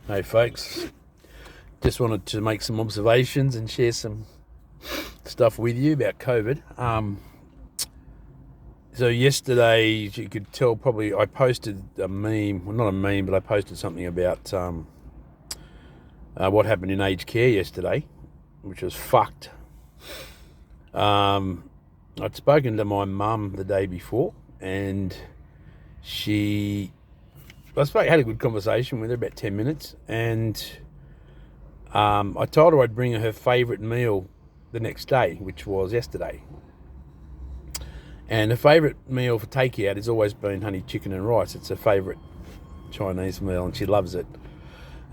Hey folks, just wanted to make some observations and share some stuff with you about COVID. So yesterday, as you could tell, probably I posted a meme, well not a meme, but I posted something about what happened in aged care yesterday, which was fucked. I'd spoken to my mum the day before, and had a good conversation with her, about 10 minutes, and I told her I'd bring her favourite meal the next day, which was yesterday. And her favourite meal for takeout has always been honey chicken and rice. It's her favourite Chinese meal, and she loves it.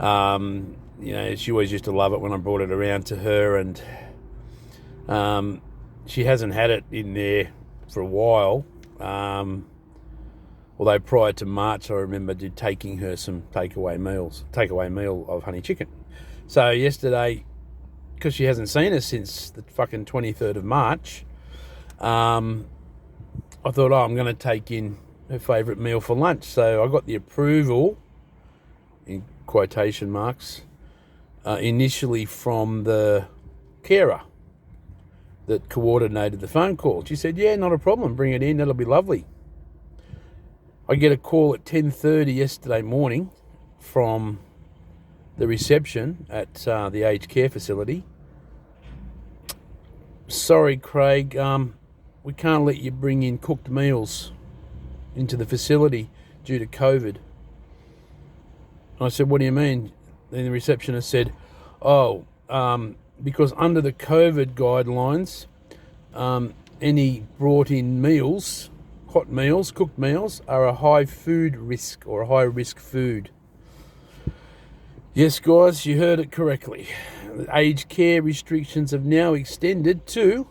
She always used to love it when I brought it around to her, and she hasn't had it in there for a while. Although prior to March, I remember taking her some takeaway meal of honey chicken. So yesterday, because she hasn't seen us since the fucking 23rd of March, I thought, I'm going to take in her favourite meal for lunch. So I got the approval, in quotation marks, initially from the carer that coordinated the phone call. She said, yeah, not a problem, bring it in, that'll be lovely. I get a call at 10:30 yesterday morning from the reception at the aged care facility. Sorry, Craig, we can't let you bring in cooked meals into the facility due to COVID. I said, what do you mean? Then the receptionist said, because under the COVID guidelines, any brought in meals, hot meals, cooked meals, are a high food risk or a high risk food. Yes, guys, you heard it correctly. Aged care restrictions have now extended to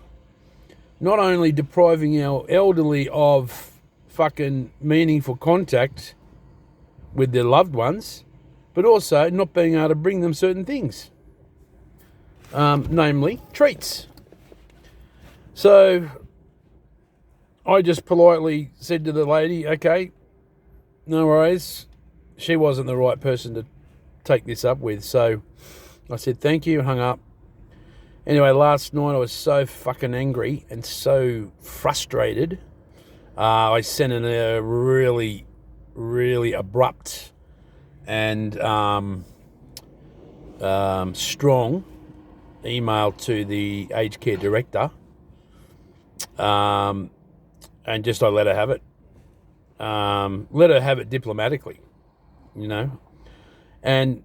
not only depriving our elderly of fucking meaningful contact with their loved ones, but also not being able to bring them certain things, namely treats. So I just politely said to the lady, okay, no worries. She wasn't the right person to take this up with, so I said thank you and hung up. Anyway, last night I was so fucking angry and so frustrated. I sent in a really, really abrupt and strong email to the aged care director, and just I let her have it. Let her have it diplomatically, And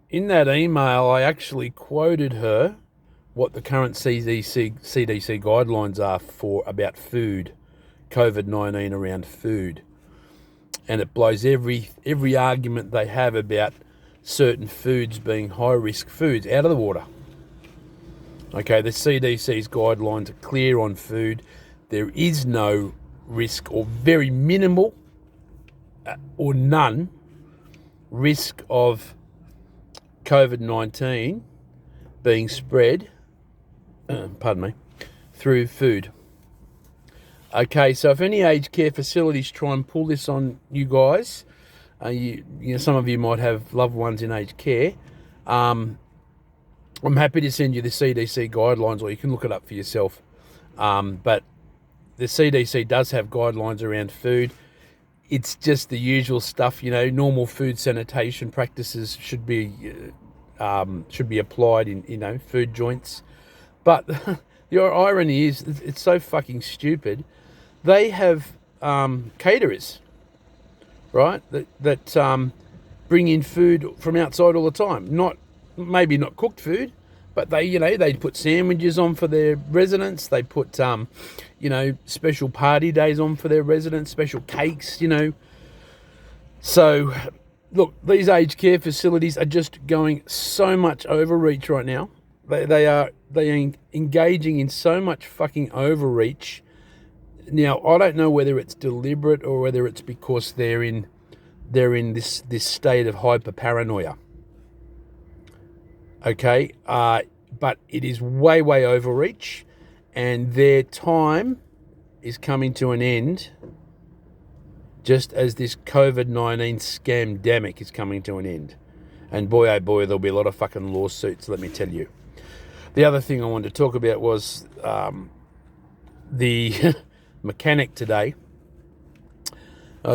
in that email, I actually quoted her what the current CDC guidelines are for about food, COVID-19 around food. And it blows every argument they have about certain foods being high-risk foods out of the water. Okay, the CDC's guidelines are clear on food. There is no risk, or very minimal or none risk of COVID-19 being spread through food. Okay, so if any aged care facilities try and pull this on you guys, some of you might have loved ones in aged care, I'm happy to send you the CDC guidelines, or you can look it up for yourself. But the CDC does have guidelines around food. It's just the usual stuff, normal food sanitation practices should be applied in, food joints. But the irony is, it's so fucking stupid. They have caterers, right, that bring in food from outside all the time. Maybe not cooked food, but they put sandwiches on for their residents. They put special party days on for their residents, special cakes, So look, these aged care facilities are just going so much overreach right now. They are engaging in so much fucking overreach. Now, I don't know whether it's deliberate or whether it's because they're in this state of hyper paranoia. Okay, but it is way overreach, and their time is coming to an end, just as this COVID-19 scamdemic is coming to an end. And boy, oh boy, there'll be a lot of fucking lawsuits, let me tell you. The other thing I wanted to talk about was the mechanic today.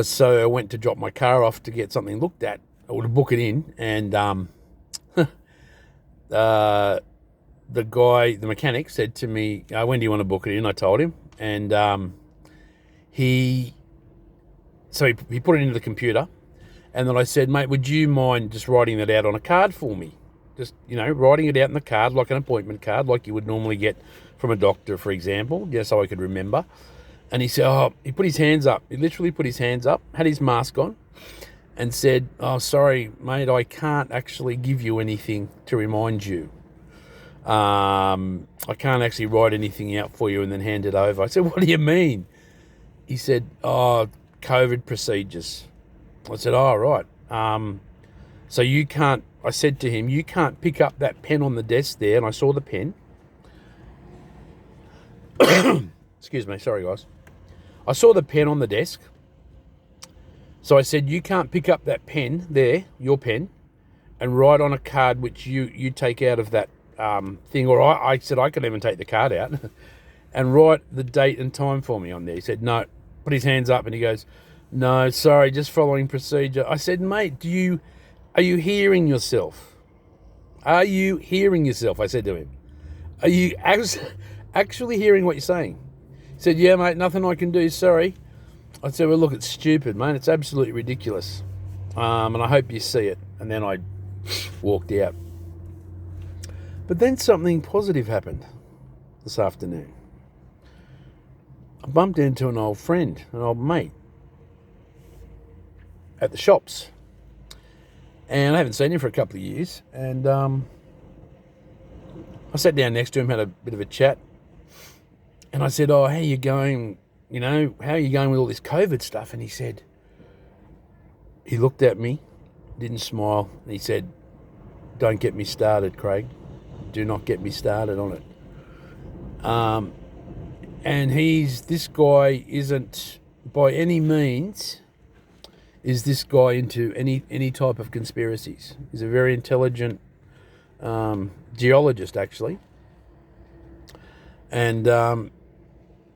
So I went to drop my car off to get something looked at, or to book it in, and the mechanic said to me, when do you want to book it in? I told him, and he put it into the computer, and then I said, mate, would you mind just writing that out on a card for me? Just, writing it out in the card, like an appointment card, like you would normally get from a doctor, for example, so I could remember. And he said, he put his hands up. He literally put his hands up, had his mask on, and said, sorry, mate, I can't actually give you anything to remind you. I can't actually write anything out for you and then hand it over. I said, what do you mean? He said, COVID procedures. I said, right. So you can't, I said to him, you can't pick up that pen on the desk there, and I saw the pen. Excuse me, sorry guys. I saw the pen on the desk. So I said, you can't pick up that pen there, your pen, and write on a card which you take out of that thing. Or I said, I can even take the card out and write the date and time for me on there. He said, no. Put his hands up and he goes, no, sorry, just following procedure. I said, mate, are you hearing yourself? Are you hearing yourself? I said to him, are you actually hearing what you're saying? He said, yeah, mate, nothing I can do, sorry. I said, well, look, it's stupid, mate. It's absolutely ridiculous. And I hope you see it. And then I walked out. But then something positive happened this afternoon. I bumped into an old friend, an old mate, at the shops. And I haven't seen him for a couple of years. And I sat down next to him, had a bit of a chat. And I said, how are you going? How are you going with all this COVID stuff? And he looked at me, didn't smile. And he said, don't get me started, Craig. Do not get me started on it. And this guy isn't by any means, is this guy into any type of conspiracies. He's a very intelligent geologist, actually. And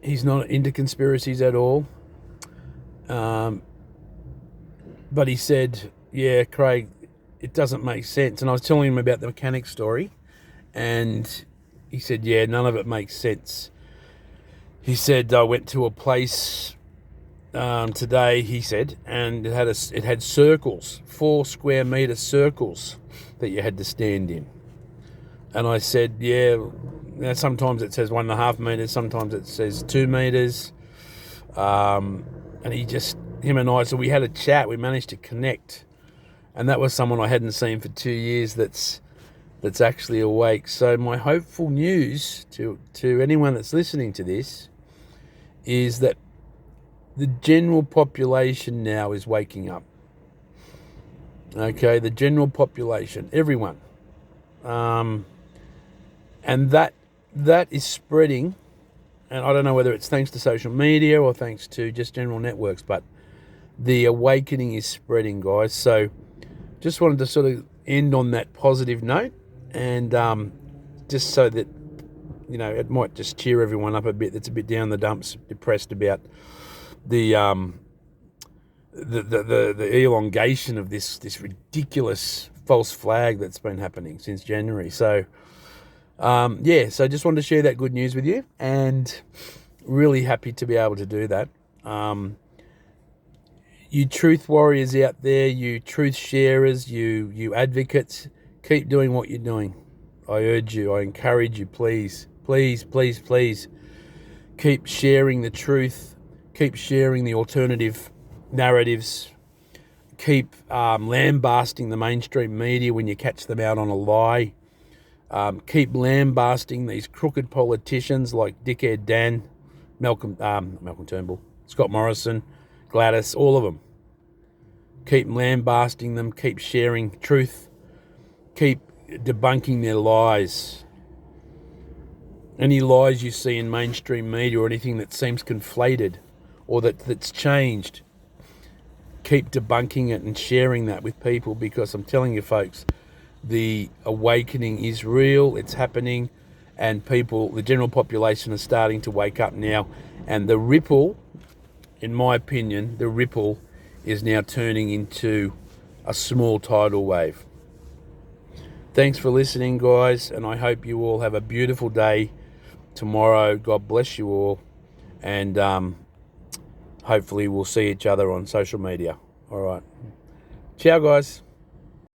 he's not into conspiracies at all. But he said, yeah, Craig, it doesn't make sense. And I was telling him about the mechanic story. And he said, yeah, none of it makes sense. He said, I went to a place today, he said, and it had circles, 4 square metre circles that you had to stand in. And I said, yeah, sometimes it says 1.5 metres, sometimes it says 2 metres. And him and I, so we had a chat, we managed to connect. And that was someone I hadn't seen for 2 years that's actually awake. So my hopeful news to anyone that's listening to this is that the general population now is waking up. Okay, the general population, everyone. And that is spreading, and I don't know whether it's thanks to social media or thanks to just general networks, but the awakening is spreading, guys. So just wanted to sort of end on that positive note, and just so that, it might just cheer everyone up a bit that's a bit down the dumps, depressed about the elongation of this ridiculous false flag that's been happening since January. So so I just wanted to share that good news with you, and really happy to be able to do that. You truth warriors out there, you truth sharers, you advocates, keep doing what you're doing. I urge you, I encourage you, please, please, please, please, keep sharing the truth, keep sharing the alternative narratives, keep lambasting the mainstream media when you catch them out on a lie. Keep lambasting these crooked politicians like Dickhead Dan, Malcolm Turnbull, Scott Morrison, Gladys, all of them. Keep lambasting them, keep sharing truth, keep debunking their lies. Any lies you see in mainstream media or anything that seems conflated or that's changed, keep debunking it and sharing that with people, because I'm telling you folks, the awakening is real, it's happening, and people, the general population, is starting to wake up now. And the ripple, in my opinion, the ripple is now turning into a small tidal wave. Thanks for listening, guys, and I hope you all have a beautiful day tomorrow. God bless you all, and hopefully we'll see each other on social media. All right. Ciao, guys.